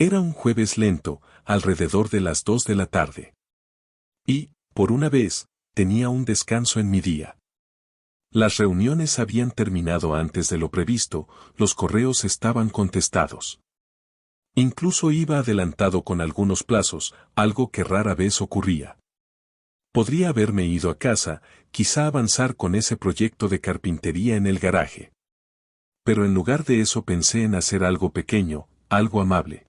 Era un jueves lento, alrededor de las 2 de la tarde. Y, por una vez, tenía un descanso en mi día. Las reuniones habían terminado antes de lo previsto, los correos estaban contestados. Incluso iba adelantado con algunos plazos, algo que rara vez ocurría. Podría haberme ido a casa, quizá avanzar con ese proyecto de carpintería en el garaje. Pero en lugar de eso pensé en hacer algo pequeño, algo amable.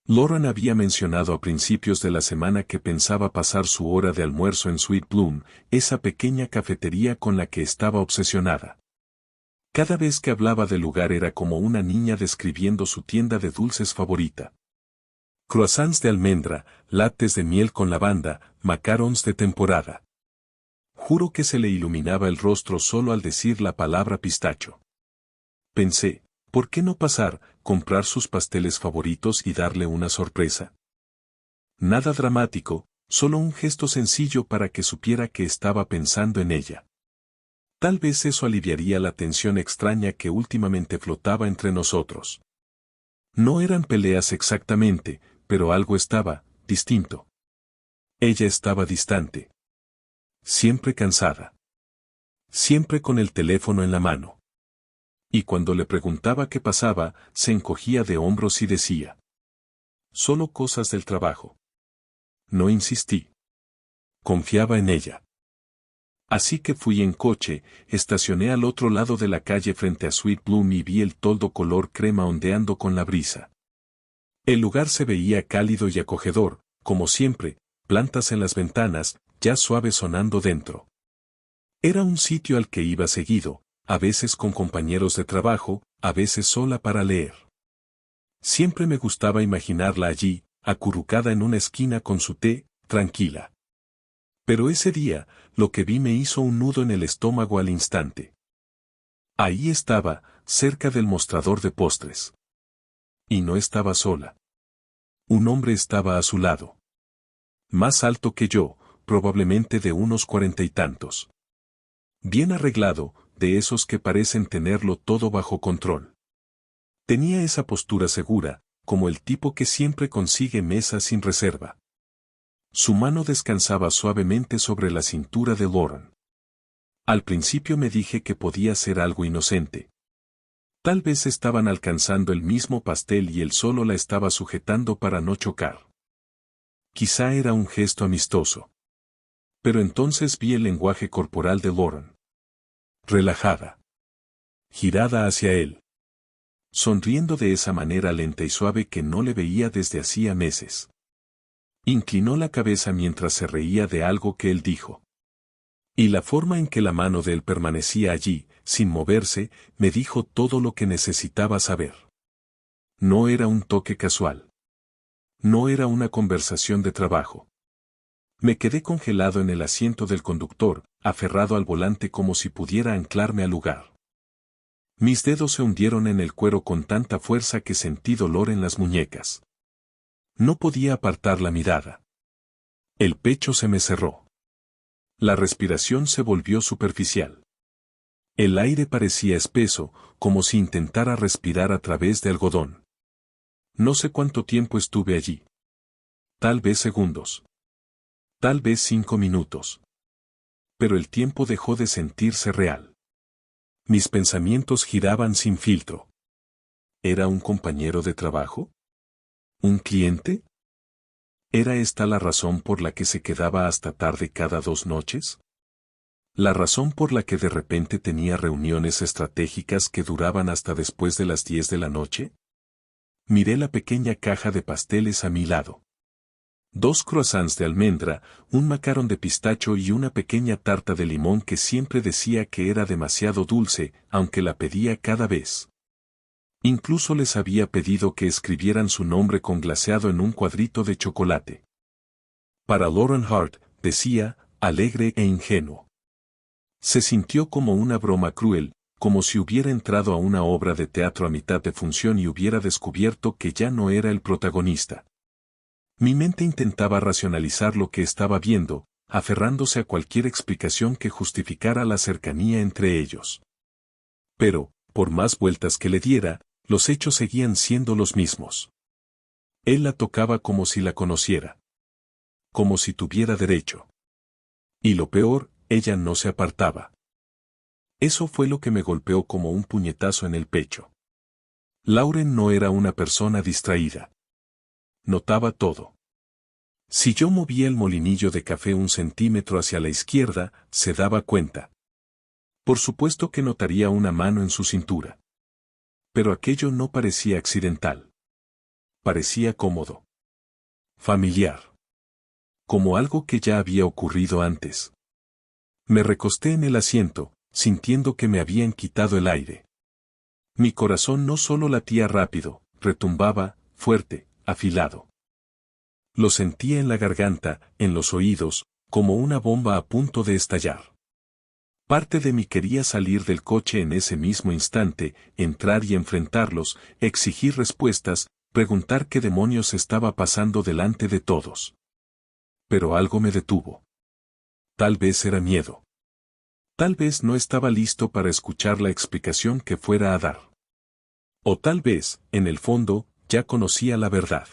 Lauren había mencionado a principios de la semana que pensaba pasar su hora de almuerzo en Sweet Bloom, esa pequeña cafetería con la que estaba obsesionada. Cada vez que hablaba del lugar era como una niña describiendo su tienda de dulces favorita. Croissants de almendra, lattes de miel con lavanda, macarons de temporada. Juro que se le iluminaba el rostro solo al decir la palabra pistacho. Pensé, ¿por qué no pasar, comprar sus pasteles favoritos y darle una sorpresa? Nada dramático, solo un gesto sencillo para que supiera que estaba pensando en ella. Tal vez eso aliviaría la tensión extraña que últimamente flotaba entre nosotros. No eran peleas exactamente, pero algo estaba distinto. Ella estaba distante. Siempre cansada. Siempre con el teléfono en la mano. Y cuando le preguntaba qué pasaba, se encogía de hombros y decía: solo cosas del trabajo. No insistí. Confiaba en ella. Así que fui en coche, estacioné al otro lado de la calle frente a Sweet Bloom y vi el toldo color crema ondeando con la brisa. El lugar se veía cálido y acogedor, como siempre, plantas en las ventanas, jazz suave sonando dentro. Era un sitio al que iba seguido, a veces con compañeros de trabajo, a veces sola para leer. Siempre me gustaba imaginarla allí, acurrucada en una esquina con su té, tranquila. Pero ese día, lo que vi me hizo un nudo en el estómago al instante. Ahí estaba, cerca del mostrador de postres. Y no estaba sola. Un hombre estaba a su lado. Más alto que yo, probablemente de unos 40 y tantos. Bien arreglado, de esos que parecen tenerlo todo bajo control. Tenía esa postura segura, como el tipo que siempre consigue mesa sin reserva. Su mano descansaba suavemente sobre la cintura de Lauren. Al principio me dije que podía ser algo inocente. Tal vez estaban alcanzando el mismo pastel y él solo la estaba sujetando para no chocar. Quizá era un gesto amistoso. Pero entonces vi el lenguaje corporal de Lauren. Relajada. Girada hacia él. Sonriendo de esa manera lenta y suave que no le veía desde hacía meses. Inclinó la cabeza mientras se reía de algo que él dijo. Y la forma en que la mano de él permanecía allí, sin moverse, me dijo todo lo que necesitaba saber. No era un toque casual. No era una conversación de trabajo. Me quedé congelado en el asiento del conductor, aferrado al volante como si pudiera anclarme al lugar. Mis dedos se hundieron en el cuero con tanta fuerza que sentí dolor en las muñecas. No podía apartar la mirada. El pecho se me cerró. La respiración se volvió superficial. El aire parecía espeso, como si intentara respirar a través de algodón. No sé cuánto tiempo estuve allí. Tal vez segundos. Tal vez 5 minutos. Pero el tiempo dejó de sentirse real. Mis pensamientos giraban sin filtro. ¿Era un compañero de trabajo? ¿Un cliente? ¿Era esta la razón por la que se quedaba hasta tarde cada 2 noches? ¿La razón por la que de repente tenía reuniones estratégicas que duraban hasta después de las 10 de la noche? Miré la pequeña caja de pasteles a mi lado. 2 croissants de almendra, un macarón de pistacho y una pequeña tarta de limón que siempre decía que era demasiado dulce, aunque la pedía cada vez. Incluso les había pedido que escribieran su nombre con glaseado en un cuadrito de chocolate. Para Lauren Hart, decía, alegre e ingenuo. Se sintió como una broma cruel, como si hubiera entrado a una obra de teatro a mitad de función y hubiera descubierto que ya no era el protagonista. Mi mente intentaba racionalizar lo que estaba viendo, aferrándose a cualquier explicación que justificara la cercanía entre ellos. Pero, por más vueltas que le diera, los hechos seguían siendo los mismos. Él la tocaba como si la conociera. Como si tuviera derecho. Y lo peor, ella no se apartaba. Eso fue lo que me golpeó como un puñetazo en el pecho. Lauren no era una persona distraída. Notaba todo. Si yo movía el molinillo de café 1 centímetro hacia la izquierda, se daba cuenta. Por supuesto que notaría una mano en su cintura. Pero aquello no parecía accidental. Parecía cómodo. Familiar. Como algo que ya había ocurrido antes. Me recosté en el asiento, sintiendo que me habían quitado el aire. Mi corazón no solo latía rápido, retumbaba, fuerte, afilado. Lo sentía en la garganta, en los oídos, como una bomba a punto de estallar. Parte de mí quería salir del coche en ese mismo instante, entrar y enfrentarlos, exigir respuestas, preguntar qué demonios estaba pasando delante de todos. Pero algo me detuvo. Tal vez era miedo. Tal vez no estaba listo para escuchar la explicación que fuera a dar. O tal vez, en el fondo, ya conocía la verdad.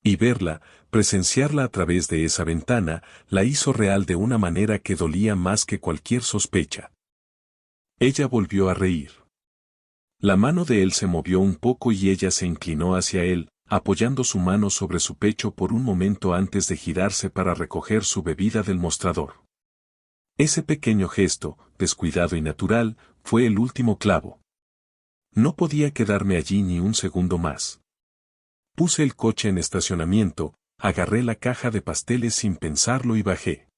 Y verla, presenciarla a través de esa ventana, la hizo real de una manera que dolía más que cualquier sospecha. Ella volvió a reír. La mano de él se movió un poco y ella se inclinó hacia él, apoyando su mano sobre su pecho por un momento antes de girarse para recoger su bebida del mostrador. Ese pequeño gesto, descuidado y natural, fue el último clavo. No podía quedarme allí ni un segundo más. Puse el coche en estacionamiento, agarré la caja de pasteles sin pensarlo y bajé.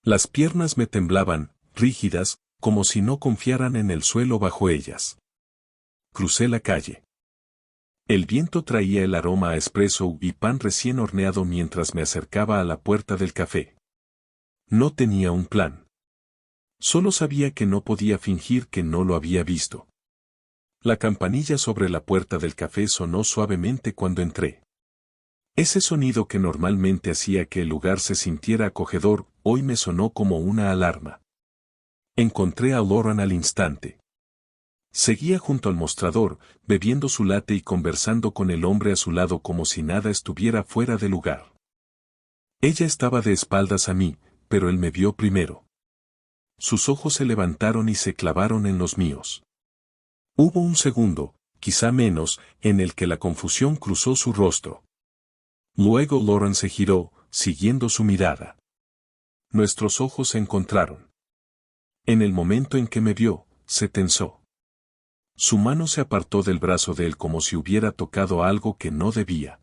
Las piernas me temblaban, rígidas, como si no confiaran en el suelo bajo ellas. Crucé la calle. El viento traía el aroma a espresso y pan recién horneado mientras me acercaba a la puerta del café. No tenía un plan. Solo sabía que no podía fingir que no lo había visto. La campanilla sobre la puerta del café sonó suavemente cuando entré. Ese sonido que normalmente hacía que el lugar se sintiera acogedor, hoy me sonó como una alarma. Encontré a Lauren al instante. Seguía junto al mostrador, bebiendo su latte y conversando con el hombre a su lado como si nada estuviera fuera de lugar. Ella estaba de espaldas a mí, pero él me vio primero. Sus ojos se levantaron y se clavaron en los míos. Hubo un segundo, quizá menos, en el que la confusión cruzó su rostro. Luego Lauren se giró, siguiendo su mirada. Nuestros ojos se encontraron. En el momento en que me vio, se tensó. Su mano se apartó del brazo de él como si hubiera tocado algo que no debía.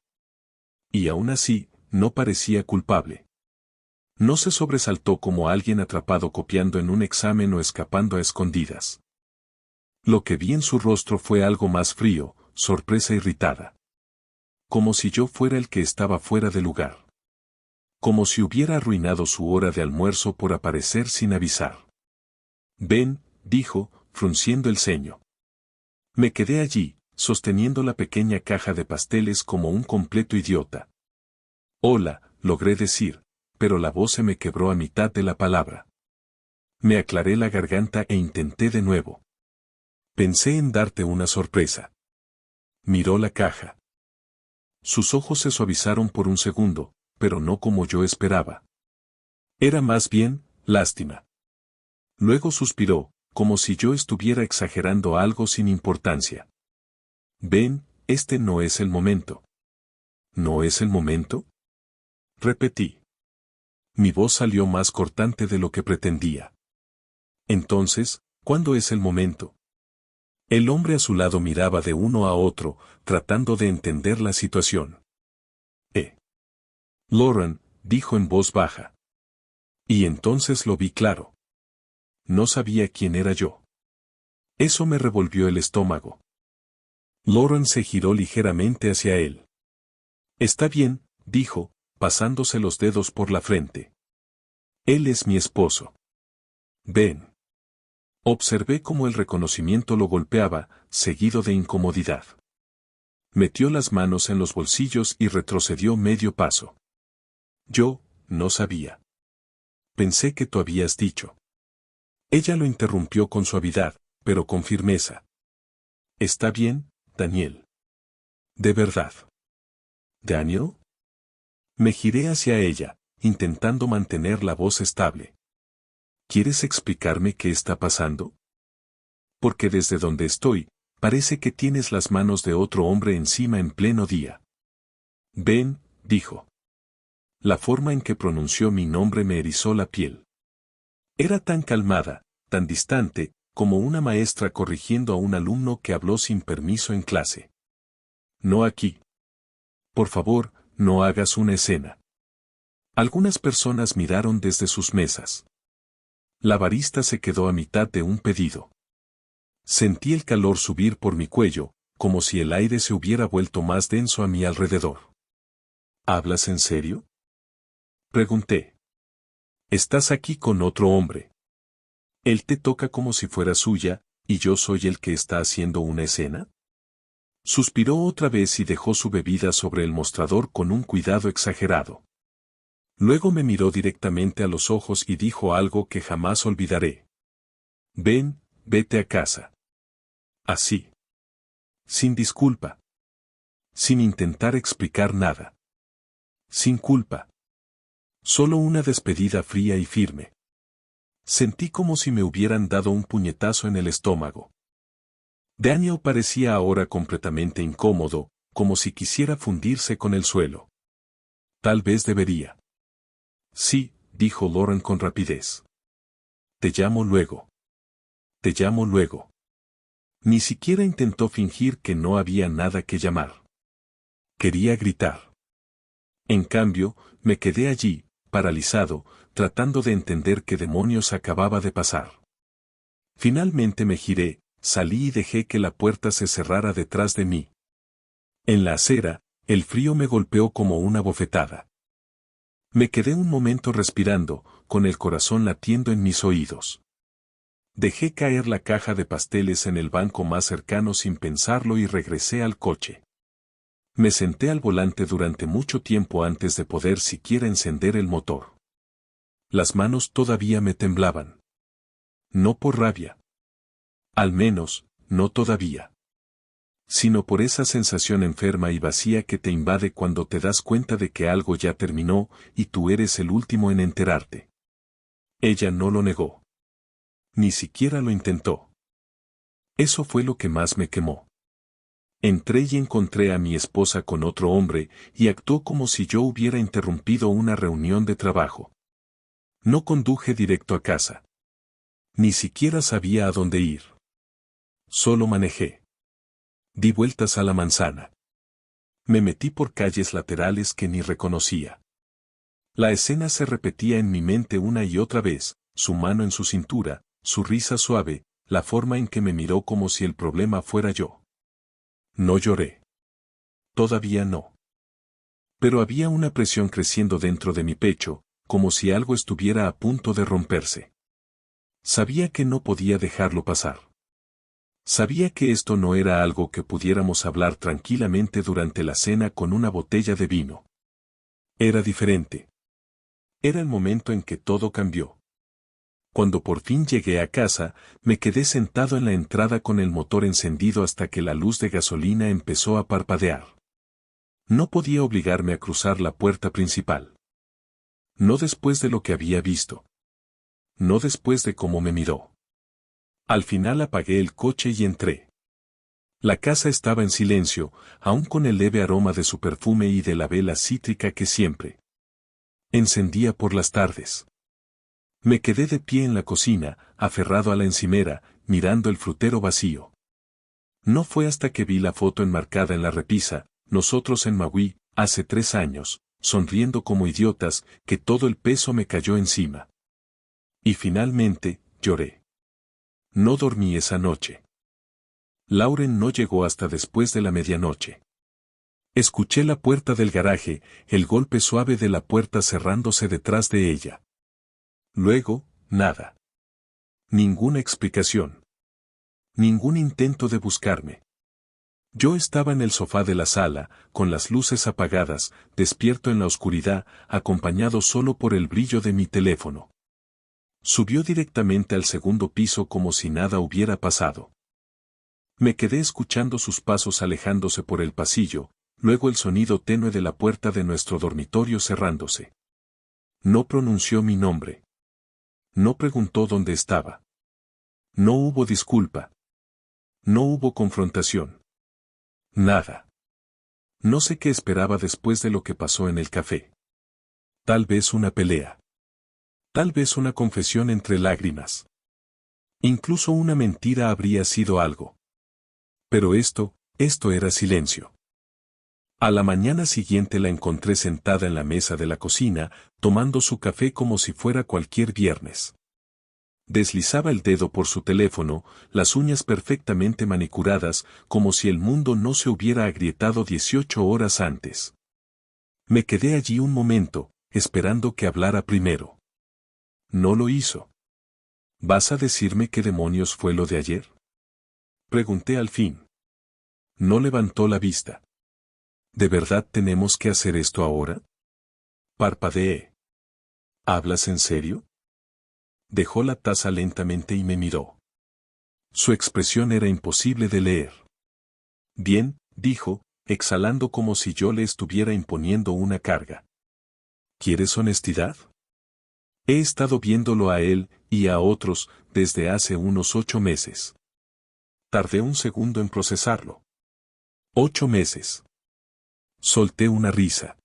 Y aún así, no parecía culpable. No se sobresaltó como alguien atrapado copiando en un examen o escapando a escondidas. Lo que vi en su rostro fue algo más frío, sorpresa irritada. Como si yo fuera el que estaba fuera de lugar. Como si hubiera arruinado su hora de almuerzo por aparecer sin avisar. Ven, dijo, frunciendo el ceño. Me quedé allí, sosteniendo la pequeña caja de pasteles como un completo idiota. Hola, logré decir, pero la voz se me quebró a mitad de la palabra. Me aclaré la garganta e intenté de nuevo. Pensé en darte una sorpresa. Miró la caja. Sus ojos se suavizaron por un segundo, pero no como yo esperaba. Era más bien, lástima. Luego suspiró, como si yo estuviera exagerando algo sin importancia. Ven, este no es el momento. ¿No es el momento? Repetí. Mi voz salió más cortante de lo que pretendía. Entonces, ¿cuándo es el momento? El hombre a su lado miraba de uno a otro, tratando de entender la situación. Lauren, dijo en voz baja. Y entonces lo vi claro. No sabía quién era yo. Eso me revolvió el estómago. Lauren se giró ligeramente hacia él. Está bien, dijo, pasándose los dedos por la frente. Él es mi esposo. Ven. Observé cómo el reconocimiento lo golpeaba, seguido de incomodidad. Metió las manos en los bolsillos y retrocedió medio paso. Yo, no sabía. Pensé que tú habías dicho. Ella lo interrumpió con suavidad, pero con firmeza. Está bien, Daniel. De verdad. ¿Daniel? Me giré hacia ella, intentando mantener la voz estable. ¿Quieres explicarme qué está pasando? Porque desde donde estoy, parece que tienes las manos de otro hombre encima en pleno día. Ben, dijo. La forma en que pronunció mi nombre me erizó la piel. Era tan calmada, tan distante, como una maestra corrigiendo a un alumno que habló sin permiso en clase. No aquí. Por favor, no hagas una escena. Algunas personas miraron desde sus mesas. La barista se quedó a mitad de un pedido. Sentí el calor subir por mi cuello, como si el aire se hubiera vuelto más denso a mi alrededor. ¿Hablas en serio? Pregunté. Estás aquí con otro hombre. Él te toca como si fuera suya, y yo soy el que está haciendo una escena. Suspiró otra vez y dejó su bebida sobre el mostrador con un cuidado exagerado. Luego me miró directamente a los ojos y dijo algo que jamás olvidaré. Ven, vete a casa. Así. Sin disculpa. Sin intentar explicar nada. Sin culpa. Solo una despedida fría y firme. Sentí como si me hubieran dado un puñetazo en el estómago. Daniel parecía ahora completamente incómodo, como si quisiera fundirse con el suelo. Tal vez debería. Sí, dijo Lauren con rapidez. Te llamo luego. Te llamo luego. Ni siquiera intentó fingir que no había nada que llamar. Quería gritar. En cambio, me quedé allí, paralizado, tratando de entender qué demonios acababa de pasar. Finalmente me giré, salí y dejé que la puerta se cerrara detrás de mí. En la acera, el frío me golpeó como una bofetada. Me quedé un momento respirando, con el corazón latiendo en mis oídos. Dejé caer la caja de pasteles en el banco más cercano sin pensarlo y regresé al coche. Me senté al volante durante mucho tiempo antes de poder siquiera encender el motor. Las manos todavía me temblaban. No por rabia. Al menos, no todavía. Sino por esa sensación enferma y vacía que te invade cuando te das cuenta de que algo ya terminó y tú eres el último en enterarte. Ella no lo negó. Ni siquiera lo intentó. Eso fue lo que más me quemó. Entré y encontré a mi esposa con otro hombre y actuó como si yo hubiera interrumpido una reunión de trabajo. No conduje directo a casa. Ni siquiera sabía a dónde ir. Solo manejé. Di vueltas a la manzana. Me metí por calles laterales que ni reconocía. La escena se repetía en mi mente una y otra vez, su mano en su cintura, su risa suave, la forma en que me miró como si el problema fuera yo. No lloré. Todavía no. Pero había una presión creciendo dentro de mi pecho, como si algo estuviera a punto de romperse. Sabía que no podía dejarlo pasar. Sabía que esto no era algo que pudiéramos hablar tranquilamente durante la cena con una botella de vino. Era diferente. Era el momento en que todo cambió. Cuando por fin llegué a casa, me quedé sentado en la entrada con el motor encendido hasta que la luz de gasolina empezó a parpadear. No podía obligarme a cruzar la puerta principal. No después de lo que había visto. No después de cómo me miró. Al final apagué el coche y entré. La casa estaba en silencio, aún con el leve aroma de su perfume y de la vela cítrica que siempre encendía por las tardes. Me quedé de pie en la cocina, aferrado a la encimera, mirando el frutero vacío. No fue hasta que vi la foto enmarcada en la repisa, nosotros en Maui, hace 3 años, sonriendo como idiotas, que todo el peso me cayó encima. Y finalmente, lloré. No dormí esa noche. Lauren no llegó hasta después de la medianoche. Escuché la puerta del garaje, el golpe suave de la puerta cerrándose detrás de ella. Luego, nada. Ninguna explicación. Ningún intento de buscarme. Yo estaba en el sofá de la sala, con las luces apagadas, despierto en la oscuridad, acompañado solo por el brillo de mi teléfono. Subió directamente al segundo piso como si nada hubiera pasado. Me quedé escuchando sus pasos alejándose por el pasillo, luego el sonido tenue de la puerta de nuestro dormitorio cerrándose. No pronunció mi nombre. No preguntó dónde estaba. No hubo disculpa. No hubo confrontación. Nada. No sé qué esperaba después de lo que pasó en el café. Tal vez una pelea. Tal vez una confesión entre lágrimas. Incluso una mentira habría sido algo. Pero esto era silencio. A la mañana siguiente la encontré sentada en la mesa de la cocina, tomando su café como si fuera cualquier viernes. Deslizaba el dedo por su teléfono, las uñas perfectamente manicuradas, como si el mundo no se hubiera agrietado 18 horas antes. Me quedé allí un momento, esperando que hablara primero. No lo hizo. ¿Vas a decirme qué demonios fue lo de ayer? Pregunté al fin. No levantó la vista. ¿De verdad tenemos que hacer esto ahora? Parpadeé. ¿Hablas en serio? Dejó la taza lentamente y me miró. Su expresión era imposible de leer. Bien, dijo, exhalando como si yo le estuviera imponiendo una carga. ¿Quieres honestidad? He estado viéndolo a él, y a otros, desde hace unos 8 meses. Tardé un segundo en procesarlo. 8 meses. Solté una risa.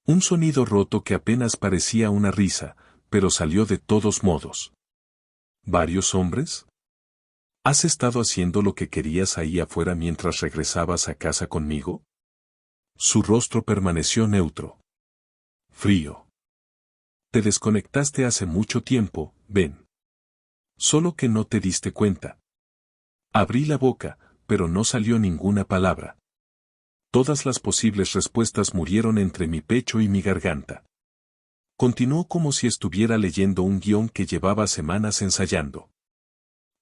Un sonido roto que apenas parecía una risa, pero salió de todos modos. ¿Varios hombres? ¿Has estado haciendo lo que querías ahí afuera mientras regresabas a casa conmigo? Su rostro permaneció neutro. Frío. Te desconectaste hace mucho tiempo, Ben. Solo que no te diste cuenta. Abrí la boca, pero no salió ninguna palabra. Todas las posibles respuestas murieron entre mi pecho y mi garganta. Continuó como si estuviera leyendo un guión que llevaba semanas ensayando.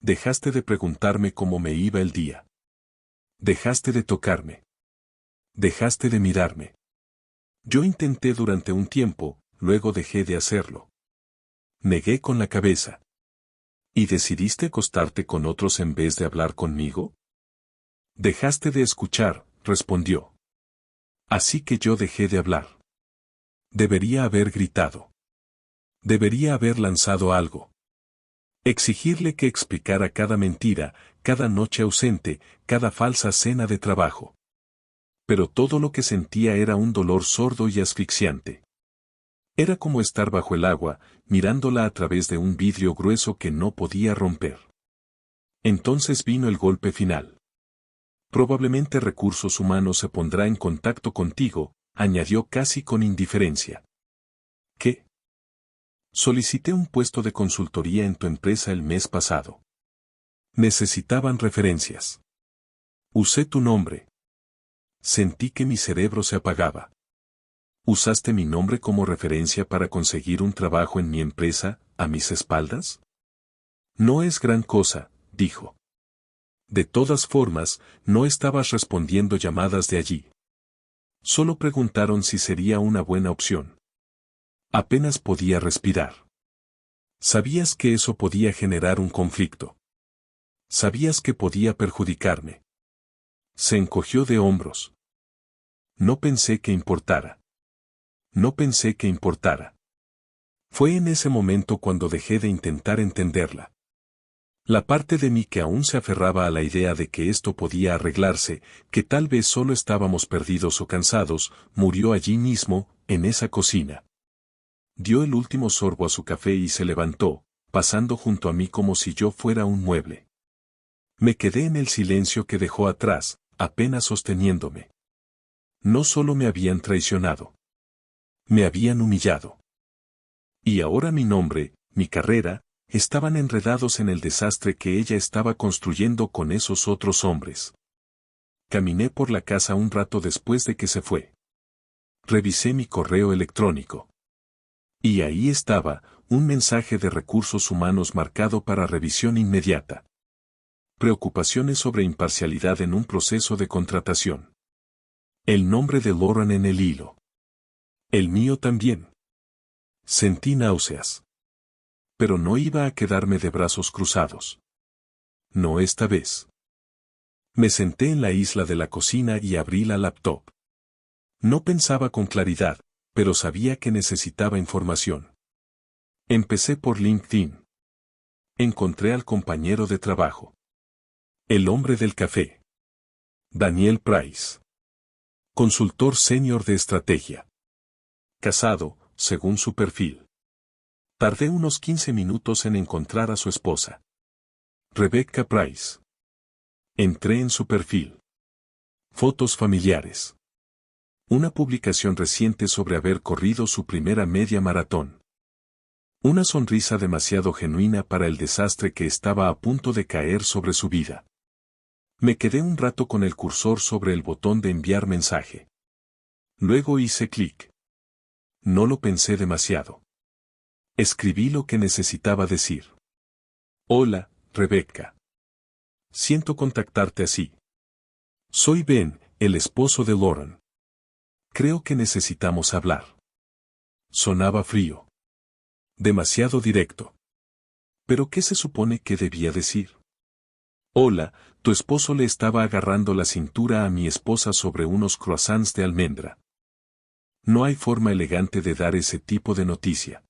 Dejaste de preguntarme cómo me iba el día. Dejaste de tocarme. Dejaste de mirarme. Yo intenté durante un tiempo, luego dejé de hacerlo. Negué con la cabeza. ¿Y decidiste acostarte con otros en vez de hablar conmigo? Dejaste de escuchar, respondió. Así que yo dejé de hablar. Debería haber gritado. Debería haber lanzado algo. Exigirle que explicara cada mentira, cada noche ausente, cada falsa cena de trabajo. Pero todo lo que sentía era un dolor sordo y asfixiante. Era como estar bajo el agua, mirándola a través de un vidrio grueso que no podía romper. Entonces vino el golpe final. Probablemente Recursos Humanos se pondrá en contacto contigo, añadió casi con indiferencia. ¿Qué? Solicité un puesto de consultoría en tu empresa el mes pasado. Necesitaban referencias. Usé tu nombre. Sentí que mi cerebro se apagaba. ¿Usaste mi nombre como referencia para conseguir un trabajo en mi empresa, a mis espaldas? No es gran cosa, dijo. De todas formas, no estabas respondiendo llamadas de allí. Solo preguntaron si sería una buena opción. Apenas podía respirar. Sabías que eso podía generar un conflicto. Sabías que podía perjudicarme. Se encogió de hombros. No pensé que importara. No pensé que importara. Fue en ese momento cuando dejé de intentar entenderla. La parte de mí que aún se aferraba a la idea de que esto podía arreglarse, que tal vez solo estábamos perdidos o cansados, murió allí mismo, en esa cocina. Dio el último sorbo a su café y se levantó, pasando junto a mí como si yo fuera un mueble. Me quedé en el silencio que dejó atrás, apenas sosteniéndome. No solo me habían traicionado. Me habían humillado. Y ahora mi nombre, mi carrera, estaban enredados en el desastre que ella estaba construyendo con esos otros hombres. Caminé por la casa un rato después de que se fue. Revisé mi correo electrónico. Y ahí estaba, un mensaje de Recursos Humanos marcado para revisión inmediata. Preocupaciones sobre imparcialidad en un proceso de contratación. El nombre de Lauren en el hilo. El mío también. Sentí náuseas. Pero no iba a quedarme de brazos cruzados. No esta vez. Me senté en la isla de la cocina y abrí la laptop. No pensaba con claridad, pero sabía que necesitaba información. Empecé por LinkedIn. Encontré al compañero de trabajo. El hombre del café. Daniel Price. Consultor senior de estrategia. Casado, según su perfil. Tardé unos 15 minutos en encontrar a su esposa. Rebecca Price. Entré en su perfil. Fotos familiares. Una publicación reciente sobre haber corrido su primera media maratón. Una sonrisa demasiado genuina para el desastre que estaba a punto de caer sobre su vida. Me quedé un rato con el cursor sobre el botón de enviar mensaje. Luego hice clic. No lo pensé demasiado. Escribí lo que necesitaba decir. Hola, Rebecca. Siento contactarte así. Soy Ben, el esposo de Lauren. Creo que necesitamos hablar. Sonaba frío. Demasiado directo. ¿Pero qué se supone que debía decir? Hola, tu esposo le estaba agarrando la cintura a mi esposa sobre unos croissants de almendra. No hay forma elegante de dar ese tipo de noticia.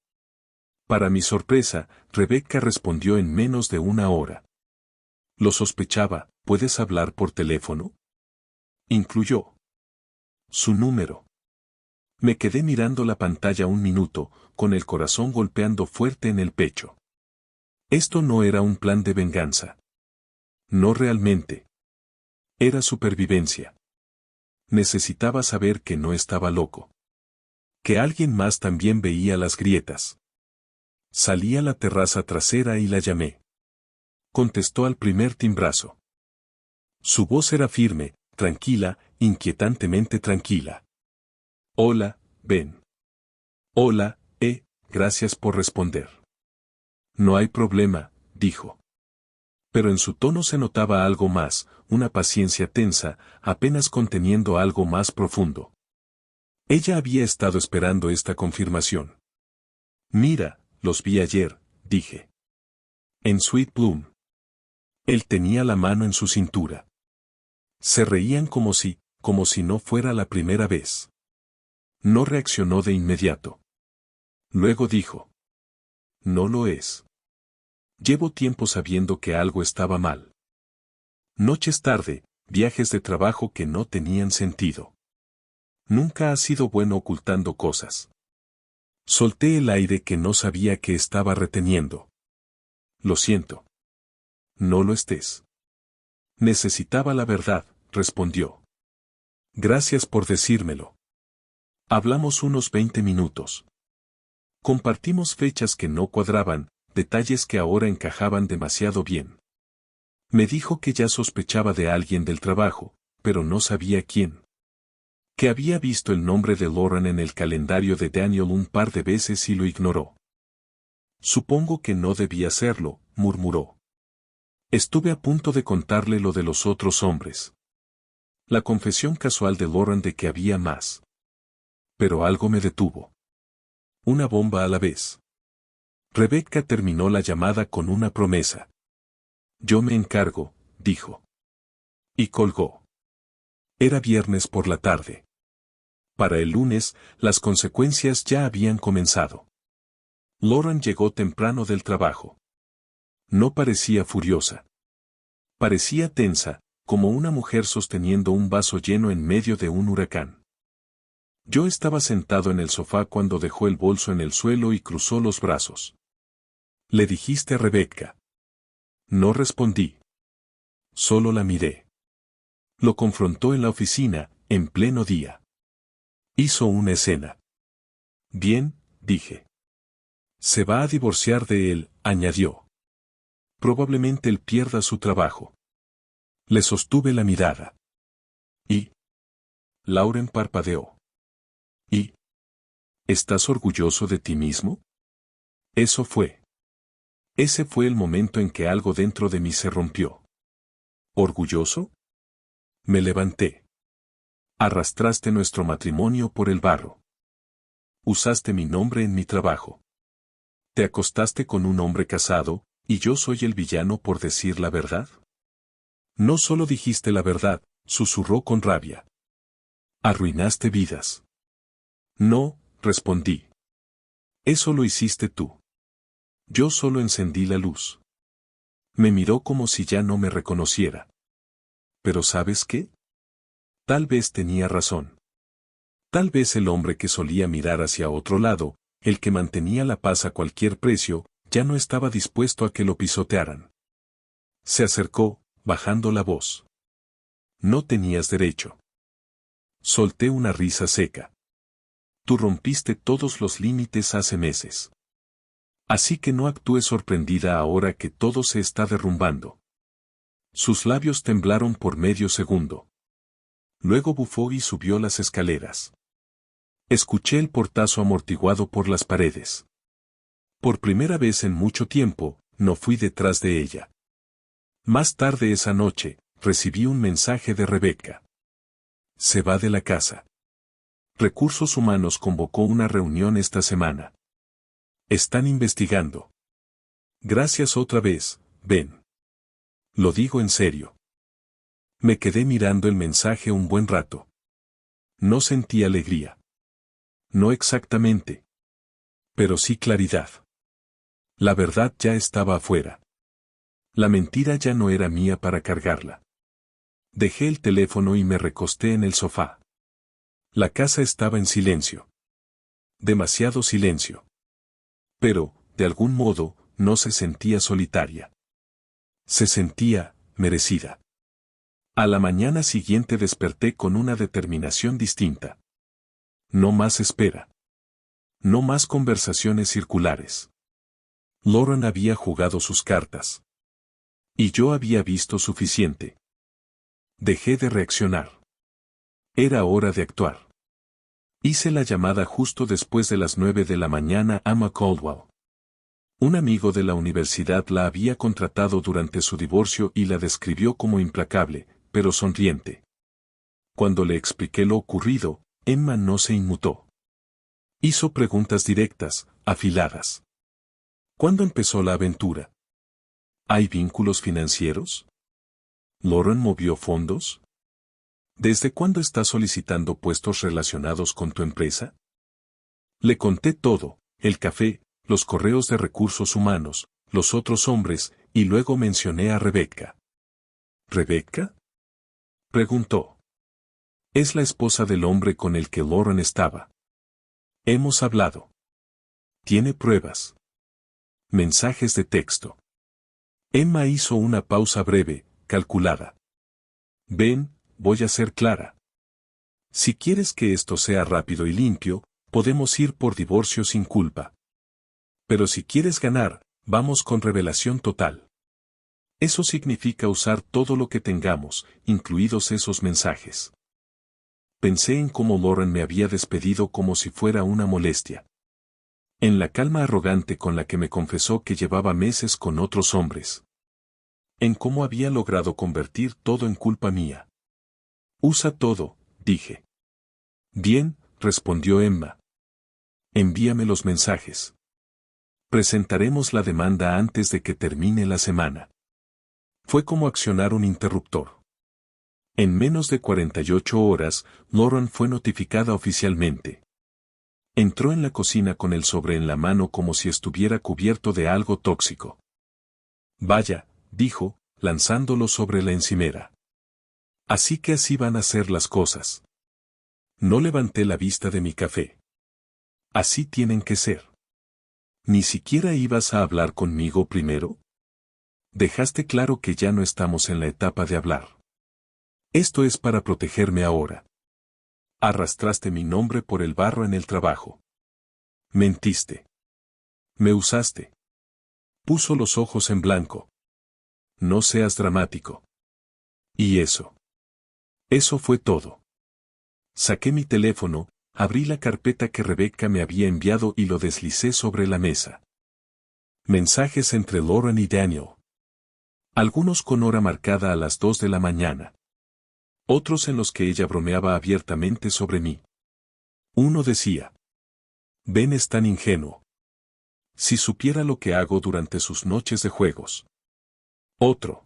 Para mi sorpresa, Rebecca respondió en menos de una hora. Lo sospechaba, ¿puedes hablar por teléfono? Incluyó su número. Me quedé mirando la pantalla un minuto, con el corazón golpeando fuerte en el pecho. Esto no era un plan de venganza. No realmente. Era supervivencia. Necesitaba saber que no estaba loco. Que alguien más también veía las grietas. Salí a la terraza trasera y la llamé. Contestó al primer timbrazo. Su voz era firme, tranquila, inquietantemente tranquila. Hola, Ben. Hola, gracias por responder. No hay problema, dijo. Pero en su tono se notaba algo más, una paciencia tensa, apenas conteniendo algo más profundo. Ella había estado esperando esta confirmación. Mira, los vi ayer, dije. En Sweet Bloom. Él tenía la mano en su cintura. Se reían como si no fuera la primera vez. No reaccionó de inmediato. Luego dijo. No lo es. Llevo tiempo sabiendo que algo estaba mal. Noches tarde, viajes de trabajo que no tenían sentido. Nunca ha sido bueno ocultando cosas. Solté el aire que no sabía que estaba reteniendo. Lo siento. No lo estés. Necesitaba la verdad, respondió. Gracias por decírmelo. Hablamos unos 20 minutos. Compartimos fechas que no cuadraban, detalles que ahora encajaban demasiado bien. Me dijo que ya sospechaba de alguien del trabajo, pero no sabía quién. Que había visto el nombre de Lauren en el calendario de Daniel un par de veces y lo ignoró. Supongo que no debía hacerlo, murmuró. Estuve a punto de contarle lo de los otros hombres. La confesión casual de Lauren de que había más. Pero algo me detuvo. Una bomba a la vez. Rebecca terminó la llamada con una promesa. Yo me encargo, dijo. Y colgó. Era viernes por la tarde. Para el lunes, las consecuencias ya habían comenzado. Lauren llegó temprano del trabajo. No parecía furiosa. Parecía tensa, como una mujer sosteniendo un vaso lleno en medio de un huracán. Yo estaba sentado en el sofá cuando dejó el bolso en el suelo y cruzó los brazos. ¿Le dijiste a Rebecca? No respondí. Solo la miré. Lo confrontó en la oficina, en pleno día. Hizo una escena. Bien, dije. Se va a divorciar de él, añadió. Probablemente él pierda su trabajo. Le sostuve la mirada. ¿Y? Lauren parpadeó. ¿Y? ¿Estás orgulloso de ti mismo? Eso fue. Ese fue el momento en que algo dentro de mí se rompió. ¿Orgulloso? Me levanté. Arrastraste nuestro matrimonio por el barro. Usaste mi nombre en mi trabajo. Te acostaste con un hombre casado, ¿y yo soy el villano por decir la verdad? No solo dijiste la verdad, susurró con rabia. Arruinaste vidas. No, respondí. Eso lo hiciste tú. Yo solo encendí la luz. Me miró como si ya no me reconociera. Pero ¿sabes qué? Tal vez tenía razón. Tal vez el hombre que solía mirar hacia otro lado, el que mantenía la paz a cualquier precio, ya no estaba dispuesto a que lo pisotearan. Se acercó, bajando la voz. No tenías derecho. Solté una risa seca. Tú rompiste todos los límites hace meses. Así que no actúes sorprendida ahora que todo se está derrumbando. Sus labios temblaron por medio segundo. Luego bufó y subió las escaleras. Escuché el portazo amortiguado por las paredes. Por primera vez en mucho tiempo, no fui detrás de ella. Más tarde esa noche, recibí un mensaje de Rebeca. Se va de la casa. Recursos Humanos convocó una reunión esta semana. Están investigando. Gracias otra vez, Ben. Lo digo en serio. Me quedé mirando el mensaje un buen rato. No sentí alegría. No exactamente. Pero sí claridad. La verdad ya estaba afuera. La mentira ya no era mía para cargarla. Dejé el teléfono y me recosté en el sofá. La casa estaba en silencio. Demasiado silencio. Pero, de algún modo, no se sentía solitaria. Se sentía, merecida. A la mañana siguiente desperté con una determinación distinta. No más espera. No más conversaciones circulares. Lauren había jugado sus cartas. Y yo había visto suficiente. Dejé de reaccionar. Era hora de actuar. Hice la llamada justo después de las 9 de la mañana a Emma Caldwell. Un amigo de la universidad la había contratado durante su divorcio y la describió como implacable, pero sonriente. Cuando le expliqué lo ocurrido, Emma no se inmutó. Hizo preguntas directas, afiladas. ¿Cuándo empezó la aventura? ¿Hay vínculos financieros? ¿Lauren movió fondos? ¿Desde cuándo está solicitando puestos relacionados con tu empresa? Le conté todo, el café, los correos de recursos humanos, los otros hombres, y luego mencioné a Rebeca. ¿Rebeca? Preguntó. Es la esposa del hombre con el que Lauren estaba. Hemos hablado. ¿Tiene pruebas? Mensajes de texto. Emma hizo una pausa breve, calculada. Ven, voy a ser clara. Si quieres que esto sea rápido y limpio, podemos ir por divorcio sin culpa. Pero si quieres ganar, vamos con revelación total. Eso significa usar todo lo que tengamos, incluidos esos mensajes. Pensé en cómo Lauren me había despedido como si fuera una molestia. En la calma arrogante con la que me confesó que llevaba meses con otros hombres. En cómo había logrado convertir todo en culpa mía. Usa todo, dije. Bien, respondió Emma. Envíame los mensajes. Presentaremos la demanda antes de que termine la semana. Fue como accionar un interruptor. En menos de 48 horas, Lauren fue notificada oficialmente. Entró en la cocina con el sobre en la mano como si estuviera cubierto de algo tóxico. Vaya, dijo, lanzándolo sobre la encimera. Así que así van a ser las cosas. No levanté la vista de mi café. Así tienen que ser. ¿Ni siquiera ibas a hablar conmigo primero? Dejaste claro que ya no estamos en la etapa de hablar. Esto es para protegerme ahora. Arrastraste mi nombre por el barro en el trabajo. Mentiste. Me usaste. Puso los ojos en blanco. No seas dramático. ¿Y eso? Eso fue todo. Saqué mi teléfono, abrí la carpeta que Rebeca me había enviado y lo deslicé sobre la mesa. Mensajes entre Lauren y Daniel. Algunos con hora marcada a las 2 de la mañana. Otros en los que ella bromeaba abiertamente sobre mí. Uno decía: Ben es tan ingenuo. Si supiera lo que hago durante sus noches de juegos. Otro: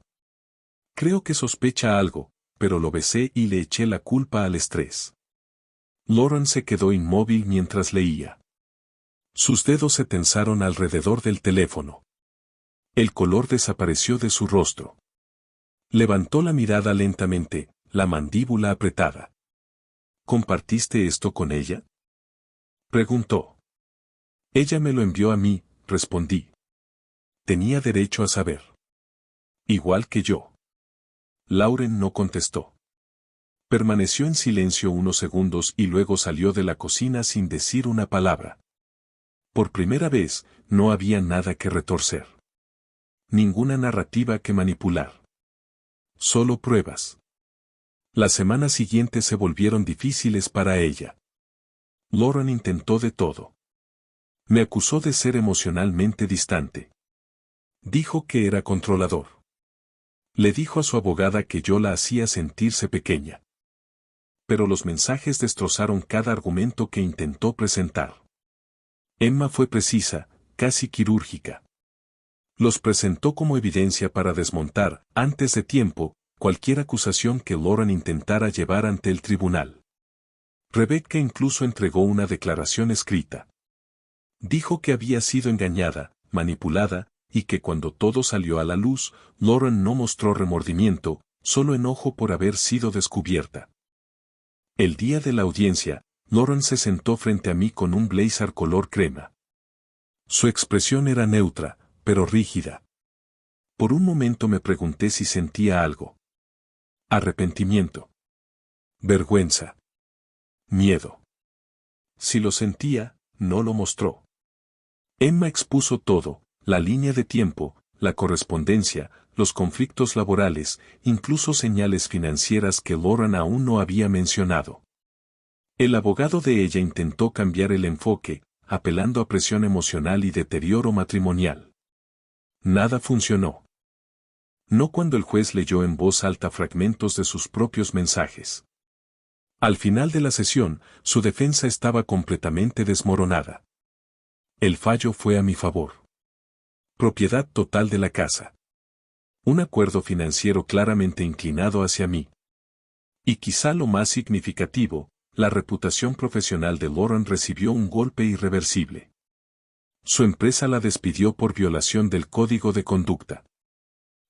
creo que sospecha algo, pero lo besé y le eché la culpa al estrés. Lauren se quedó inmóvil mientras leía. Sus dedos se tensaron alrededor del teléfono. El color desapareció de su rostro. Levantó la mirada lentamente, la mandíbula apretada. ¿Compartiste esto con ella?, preguntó. Ella me lo envió a mí, respondí. Tenía derecho a saber. Igual que yo. Lauren no contestó. Permaneció en silencio unos segundos y luego salió de la cocina sin decir una palabra. Por primera vez, no había nada que retorcer. Ninguna narrativa que manipular. Solo pruebas. Las semanas siguientes se volvieron difíciles para ella. Lauren intentó de todo. Me acusó de ser emocionalmente distante. Dijo que era controlador. Le dijo a su abogada que yo la hacía sentirse pequeña. Pero los mensajes destrozaron cada argumento que intentó presentar. Emma fue precisa, casi quirúrgica. Los presentó como evidencia para desmontar, antes de tiempo, cualquier acusación que Lauren intentara llevar ante el tribunal. Rebecca incluso entregó una declaración escrita. Dijo que había sido engañada, manipulada, y que cuando todo salió a la luz, Lauren no mostró remordimiento, solo enojo por haber sido descubierta. El día de la audiencia, Lauren se sentó frente a mí con un blazer color crema. Su expresión era neutra, pero rígida. Por un momento me pregunté si sentía algo. Arrepentimiento. Vergüenza. Miedo. Si lo sentía, no lo mostró. Emma expuso todo, la línea de tiempo, la correspondencia, los conflictos laborales, incluso señales financieras que Lauren aún no había mencionado. El abogado de ella intentó cambiar el enfoque, apelando a presión emocional y deterioro matrimonial. Nada funcionó. No cuando el juez leyó en voz alta fragmentos de sus propios mensajes. Al final de la sesión, su defensa estaba completamente desmoronada. El fallo fue a mi favor. Propiedad total de la casa. Un acuerdo financiero claramente inclinado hacia mí. Y quizá lo más significativo, la reputación profesional de Lauren recibió un golpe irreversible. Su empresa la despidió por violación del código de conducta.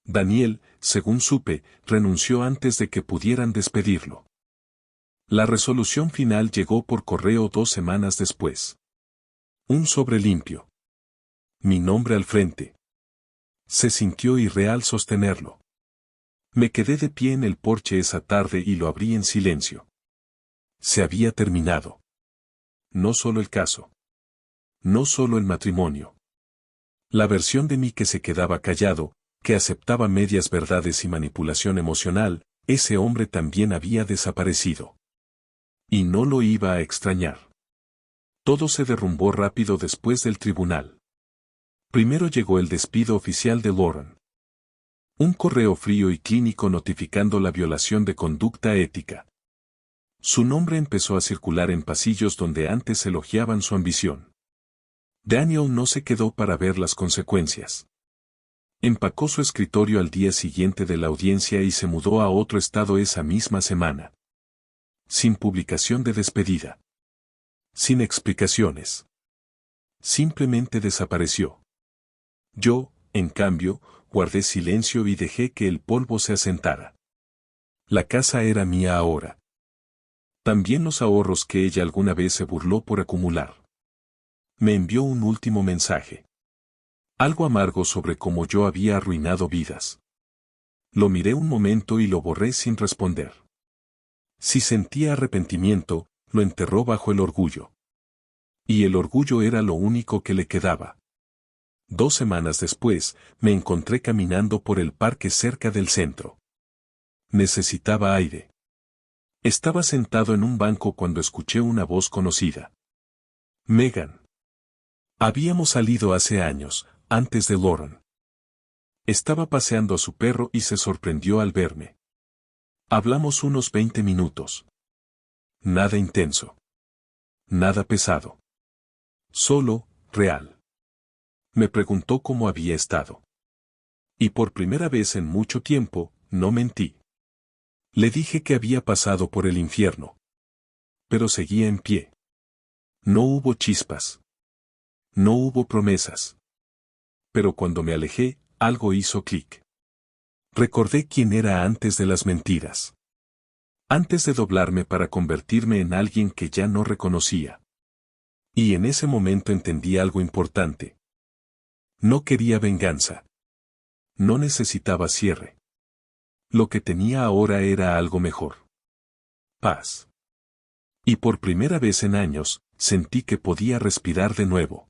Daniel, según supe, renunció antes de que pudieran despedirlo. La resolución final llegó por correo 2 semanas después. Un sobre limpio. Mi nombre al frente. Se sintió irreal sostenerlo. Me quedé de pie en el porche esa tarde y lo abrí en silencio. Se había terminado. No solo el caso. No solo el matrimonio. La versión de mí que se quedaba callado, que aceptaba medias verdades y manipulación emocional, ese hombre también había desaparecido. Y no lo iba a extrañar. Todo se derrumbó rápido después del tribunal. Primero llegó el despido oficial de Lauren. Un correo frío y clínico notificando la violación de conducta ética. Su nombre empezó a circular en pasillos donde antes elogiaban su ambición. Daniel no se quedó para ver las consecuencias. Empacó su escritorio al día siguiente de la audiencia y se mudó a otro estado esa misma semana. Sin publicación de despedida. Sin explicaciones. Simplemente desapareció. Yo, en cambio, guardé silencio y dejé que el polvo se asentara. La casa era mía ahora. También los ahorros que ella alguna vez se burló por acumular. Me envió un último mensaje. Algo amargo sobre cómo yo había arruinado vidas. Lo miré un momento y lo borré sin responder. Si sentía arrepentimiento, lo enterró bajo el orgullo. Y el orgullo era lo único que le quedaba. 2 semanas después, me encontré caminando por el parque cerca del centro. Necesitaba aire. Estaba sentado en un banco cuando escuché una voz conocida. Megan. Habíamos salido hace años, antes de Lauren. Estaba paseando a su perro y se sorprendió al verme. Hablamos unos 20 minutos. Nada intenso. Nada pesado. Solo, real. Me preguntó cómo había estado. Y por primera vez en mucho tiempo, no mentí. Le dije que había pasado por el infierno. pero seguía en pie. No hubo chispas. No hubo promesas. Pero cuando me alejé, algo hizo clic. Recordé quién era antes de las mentiras. Antes de doblarme para convertirme en alguien que ya no reconocía. Y en ese momento entendí algo importante. No quería venganza. No necesitaba cierre. Lo que tenía ahora era algo mejor. Paz. Y por primera vez en años, sentí que podía respirar de nuevo.